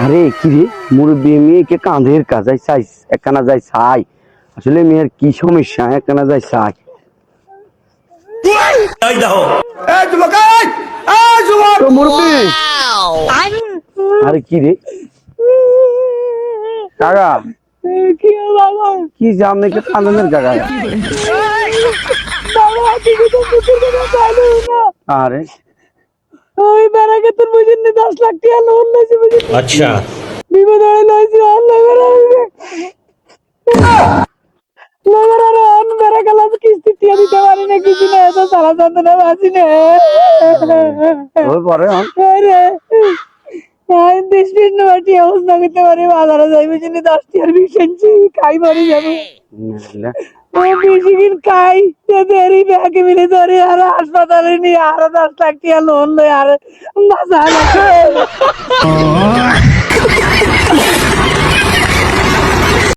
আরে কি রে মুরব্বী মেয়েকে কাঁধের কাজাই চাই একখানা যাই চাই আসলে মেয়ের কি সমস্যা একখানা যাই চাই মুরব্বী আরে কি রে কাকা কি জাম নাকি কাঁধের কাকা আরে ওই বেড়াকে তোর বুঝিনি 10 লাখ টাকা লোন লইছি বুঝিনি আচ্ছা বিপদ হয়ে লইছি অনলাইন লগর আর অন বেড়া গেল কিস্তি টিয়া দিতে পারি না কিছু না এত সারা যন্ত্রণা বাঁচি না ওই পরে আরে আমি 20 মিনিট বাটি অবস্থা করতে পারি বাজারে যাই বুঝিনি 10 টাকার 20 ইঞ্চি খাই মরি যাবো ও বেশি দিন খাই এদেরই ব্যাগে মিলে ধরে আর হাসপাতালে নিয়ে আরো 10 লাখ টাকা লোন লই আর বাঁচা